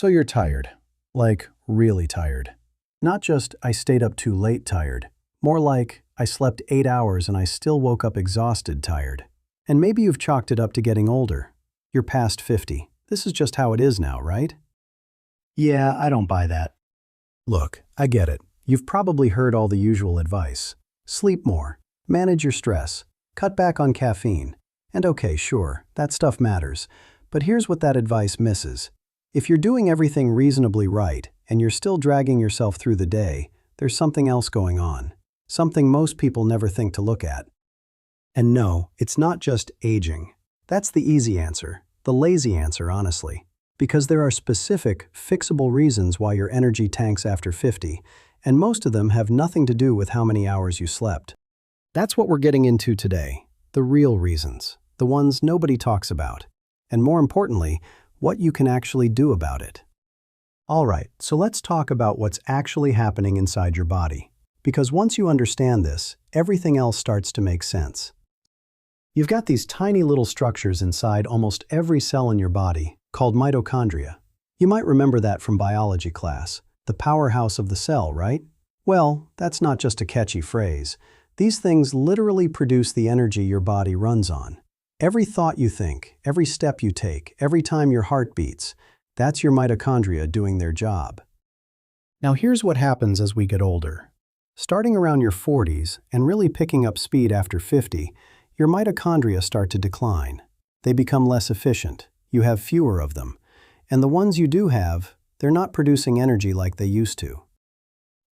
So you're tired. Like, really tired. Not just, I stayed up too late tired. More like, I slept 8 hours and I still woke up exhausted tired. And maybe you've chalked it up to getting older. You're past 50. This is just how it is now, right? Yeah, I don't buy that. Look, I get it. You've probably heard all the usual advice. Sleep more. Manage your stress. Cut back on caffeine. And okay, sure, that stuff matters. But here's what that advice misses. If you're doing everything reasonably right, and you're still dragging yourself through the day, there's something else going on. Something most people never think to look at. And no, it's not just aging. That's the easy answer, the lazy answer, honestly. Because there are specific, fixable reasons why your energy tanks after 50, and most of them have nothing to do with how many hours you slept. That's what we're getting into today, the real reasons, the ones nobody talks about, and more importantly, what you can actually do about it. All right, so let's talk about what's actually happening inside your body. Because once you understand this, everything else starts to make sense. You've got these tiny little structures inside almost every cell in your body, called mitochondria. You might remember that from biology class, the powerhouse of the cell, right? Well, that's not just a catchy phrase. These things literally produce the energy your body runs on. Every thought you think, every step you take, every time your heart beats, that's your mitochondria doing their job. Now here's what happens as we get older. Starting around your 40s and really picking up speed after 50, your mitochondria start to decline. They become less efficient. You have fewer of them. And the ones you do have, they're not producing energy like they used to.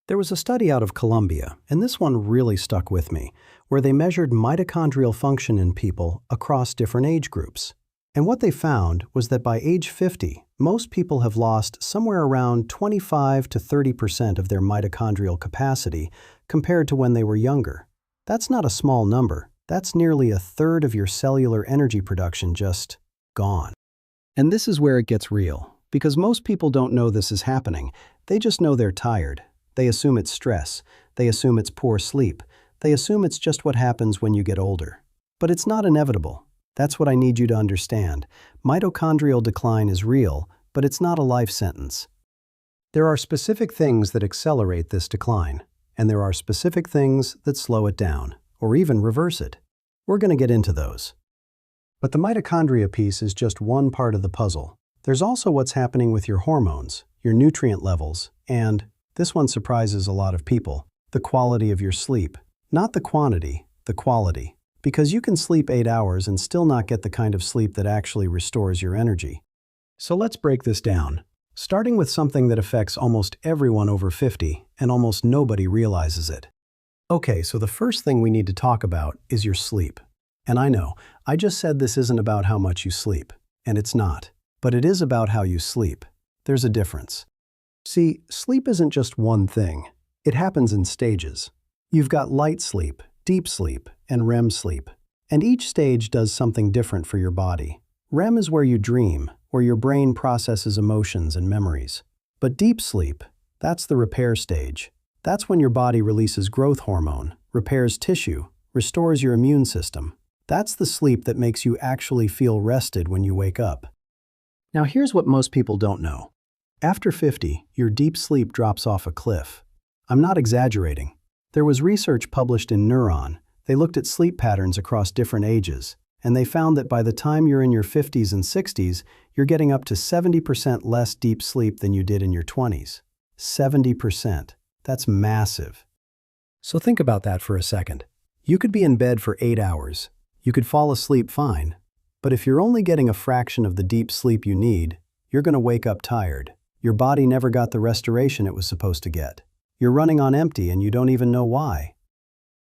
There was a study out of Colombia, and this one really stuck with me, where they measured mitochondrial function in people across different age groups. And what they found was that by age 50, most people have lost somewhere around 25 to 30% of their mitochondrial capacity compared to when they were younger. That's not a small number. That's nearly a third of your cellular energy production just gone. And this is where it gets real, because most people don't know this is happening. They just know they're tired. They assume it's stress. They assume it's poor sleep. They assume it's just what happens when you get older. But it's not inevitable. That's what I need you to understand. Mitochondrial decline is real, but it's not a life sentence. There are specific things that accelerate this decline, and there are specific things that slow it down, or even reverse it. We're going to get into those. But the mitochondria piece is just one part of the puzzle. There's also what's happening with your hormones, your nutrient levels, and, this one surprises a lot of people, the quality of your sleep. Not the quantity, the quality. Because you can sleep 8 hours and still not get the kind of sleep that actually restores your energy. So let's break this down, starting with something that affects almost everyone over 50, and almost nobody realizes it. Okay, so the first thing we need to talk about is your sleep. And I know, I just said this isn't about how much you sleep, and it's not. But it is about how you sleep. There's a difference. See, sleep isn't just one thing. It happens in stages. You've got light sleep, deep sleep, and REM sleep. And each stage does something different for your body. REM is where you dream, where your brain processes emotions and memories. But deep sleep, that's the repair stage. That's when your body releases growth hormone, repairs tissue, restores your immune system. That's the sleep that makes you actually feel rested when you wake up. Now here's what most people don't know. After 50, your deep sleep drops off a cliff. I'm not exaggerating. There was research published in Neuron. They looked at sleep patterns across different ages, and they found that by the time you're in your 50s and 60s, you're getting up to 70% less deep sleep than you did in your 20s. 70%. That's massive. So think about that for a second. You could be in bed for 8 hours. You could fall asleep fine. But if you're only getting a fraction of the deep sleep you need, you're going to wake up tired. Your body never got the restoration it was supposed to get. You're running on empty and you don't even know why.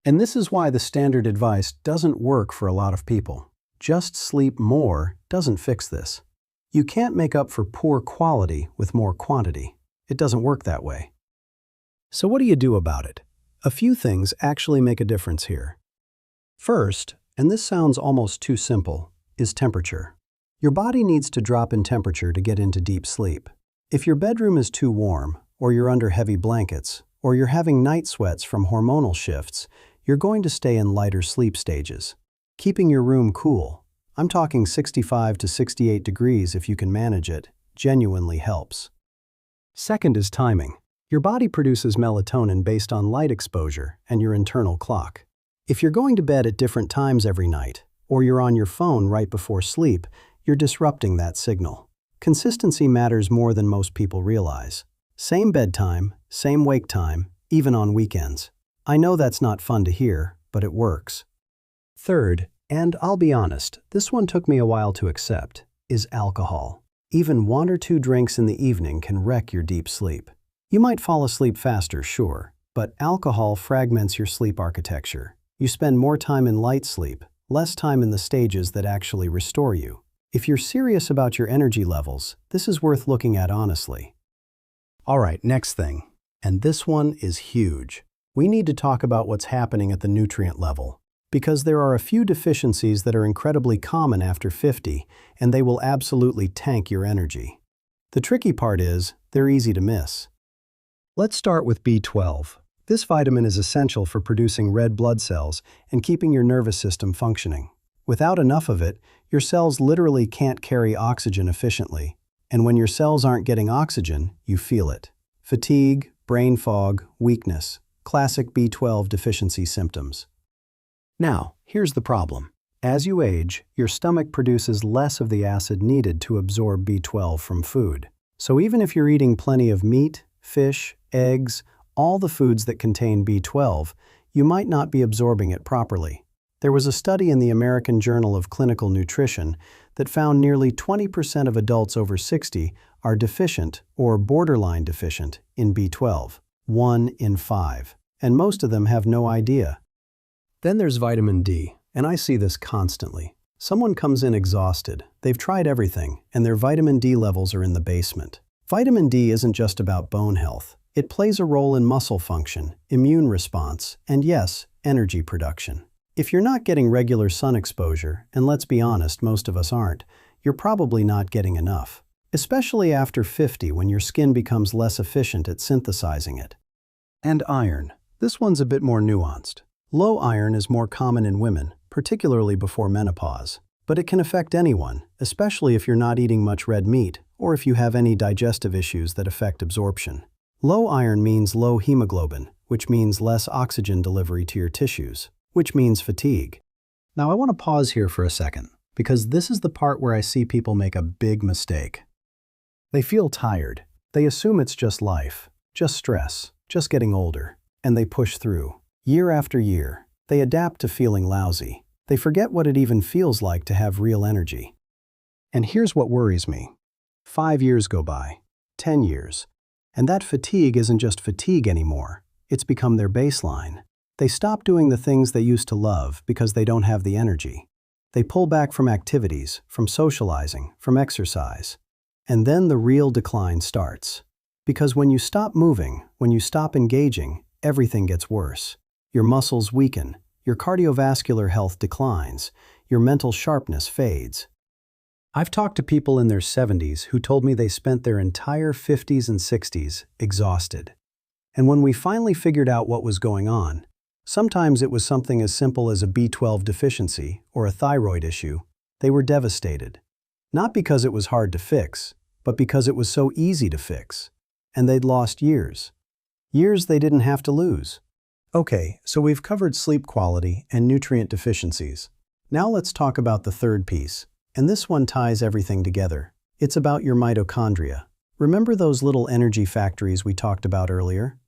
And this is why the standard advice doesn't work for a lot of people. Just sleep more doesn't fix this. You can't make up for poor quality with more quantity. It doesn't work that way. So what do you do about it? A few things actually make a difference here. First, and this sounds almost too simple, is temperature. Your body needs to drop in temperature to get into deep sleep. If your bedroom is too warm, or you're under heavy blankets, or you're having night sweats from hormonal shifts, you're going to stay in lighter sleep stages. Keeping your room cool, I'm talking 65 to 68 degrees if you can manage it, genuinely helps. Second is timing. Your body produces melatonin based on light exposure and your internal clock. If you're going to bed at different times every night, or you're on your phone right before sleep, you're disrupting that signal. Consistency matters more than most people realize. Same bedtime, same wake time, even on weekends. I know that's not fun to hear, but it works. Third, and I'll be honest, this one took me a while to accept, is alcohol. Even 1 or 2 drinks in the evening can wreck your deep sleep. You might fall asleep faster, sure, but alcohol fragments your sleep architecture. You spend more time in light sleep, less time in the stages that actually restore you. If you're serious about your energy levels, this is worth looking at honestly. All right, next thing, and this one is huge. We need to talk about what's happening at the nutrient level, because there are a few deficiencies that are incredibly common after 50, and they will absolutely tank your energy. The tricky part is, they're easy to miss. Let's start with B12. This vitamin is essential for producing red blood cells and keeping your nervous system functioning. Without enough of it, your cells literally can't carry oxygen efficiently, and when your cells aren't getting oxygen, you feel it. Fatigue, brain fog, weakness, classic B12 deficiency symptoms. Now, here's the problem. As you age, your stomach produces less of the acid needed to absorb B12 from food. So even if you're eating plenty of meat, fish, eggs, all the foods that contain B12, you might not be absorbing it properly. There was a study in the American Journal of Clinical Nutrition that found nearly 20% of adults over 60 are deficient or borderline deficient in B12, 1 in 5, and most of them have no idea. Then there's vitamin D, and I see this constantly. Someone comes in exhausted, they've tried everything, and their vitamin D levels are in the basement. Vitamin D isn't just about bone health. It plays a role in muscle function, immune response, and yes, energy production. If you're not getting regular sun exposure, and let's be honest, most of us aren't, you're probably not getting enough. Especially after 50 when your skin becomes less efficient at synthesizing it. And iron. This one's a bit more nuanced. Low iron is more common in women, particularly before menopause. But it can affect anyone, especially if you're not eating much red meat or if you have any digestive issues that affect absorption. Low iron means low hemoglobin, which means less oxygen delivery to your tissues, which means fatigue. Now I want to pause here for a second, because this is the part where I see people make a big mistake. They feel tired. They assume it's just life, just stress, just getting older, and they push through. Year after year, they adapt to feeling lousy. They forget what it even feels like to have real energy. And here's what worries me. 5 years go by, 10 years, and that fatigue isn't just fatigue anymore. It's become their baseline. They stop doing the things they used to love because they don't have the energy. They pull back from activities, from socializing, from exercise. And then the real decline starts. Because when you stop moving, when you stop engaging, everything gets worse. Your muscles weaken, your cardiovascular health declines, your mental sharpness fades. I've talked to people in their 70s who told me they spent their entire 50s and 60s exhausted. And when we finally figured out what was going on, sometimes it was something as simple as a B12 deficiency or a thyroid issue, they were devastated. Not because it was hard to fix, but because it was so easy to fix. And they'd lost years. Years they didn't have to lose. Okay, so we've covered sleep quality and nutrient deficiencies. Now let's talk about the third piece. And this one ties everything together. It's about your mitochondria. Remember those little energy factories we talked about earlier?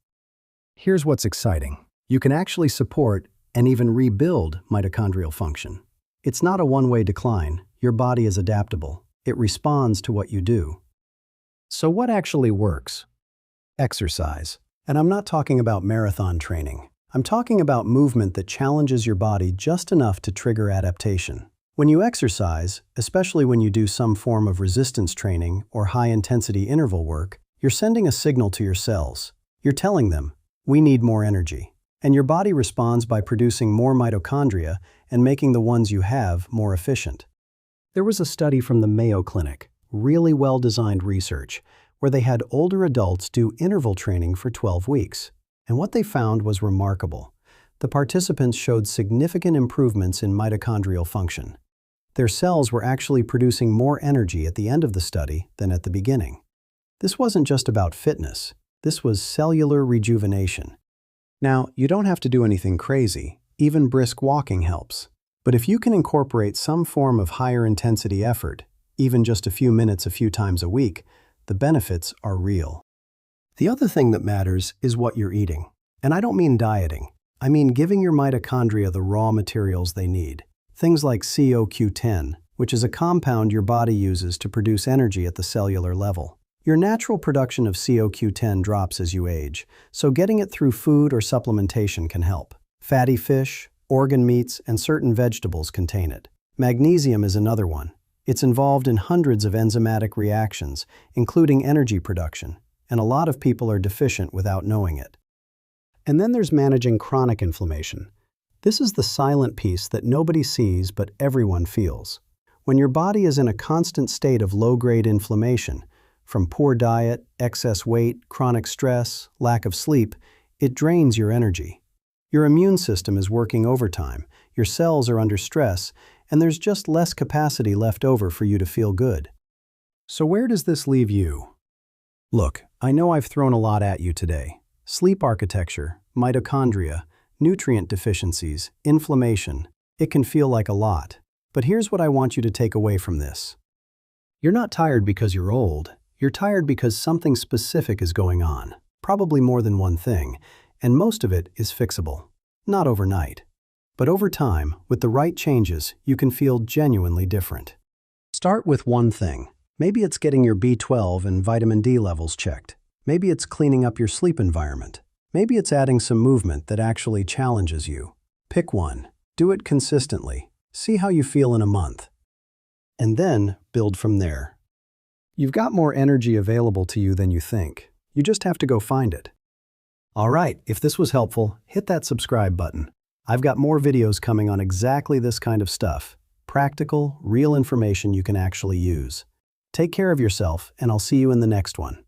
Here's what's exciting. You can actually support and even rebuild mitochondrial function. It's not a one-way decline. Your body is adaptable. It responds to what you do. So what actually works? Exercise. And I'm not talking about marathon training. I'm talking about movement that challenges your body just enough to trigger adaptation. When you exercise, especially when you do some form of resistance training or high-intensity interval work, you're sending a signal to your cells. You're telling them, we need more energy. And your body responds by producing more mitochondria and making the ones you have more efficient. There was a study from the Mayo Clinic, really well-designed research, where they had older adults do interval training for 12 weeks. And what they found was remarkable. The participants showed significant improvements in mitochondrial function. Their cells were actually producing more energy at the end of the study than at the beginning. This wasn't just about fitness. This was cellular rejuvenation. Now, you don't have to do anything crazy. Even brisk walking helps. But if you can incorporate some form of higher intensity effort, even just a few minutes a few times a week, the benefits are real. The other thing that matters is what you're eating. And I don't mean dieting. I mean giving your mitochondria the raw materials they need. Things like CoQ10, which is a compound your body uses to produce energy at the cellular level. Your natural production of CoQ10 drops as you age, so getting it through food or supplementation can help. Fatty fish, organ meats, and certain vegetables contain it. Magnesium is another one. It's involved in hundreds of enzymatic reactions, including energy production, and a lot of people are deficient without knowing it. And then there's managing chronic inflammation. This is the silent piece that nobody sees but everyone feels. When your body is in a constant state of low-grade inflammation, from poor diet, excess weight, chronic stress, lack of sleep, it drains your energy. Your immune system is working overtime, your cells are under stress, and there's just less capacity left over for you to feel good. So where does this leave you? Look, I know I've thrown a lot at you today. Sleep architecture, mitochondria, nutrient deficiencies, inflammation. It can feel like a lot. But here's what I want you to take away from this. You're not tired because you're old. You're tired because something specific is going on. Probably more than one thing. And most of it is fixable. Not overnight. But over time, with the right changes, you can feel genuinely different. Start with one thing. Maybe it's getting your B12 and vitamin D levels checked. Maybe it's cleaning up your sleep environment. Maybe it's adding some movement that actually challenges you. Pick one. Do it consistently. See how you feel in a month. And then build from there. You've got more energy available to you than you think. You just have to go find it. All right, if this was helpful, hit that subscribe button. I've got more videos coming on exactly this kind of stuff. Practical, real information you can actually use. Take care of yourself, and I'll see you in the next one.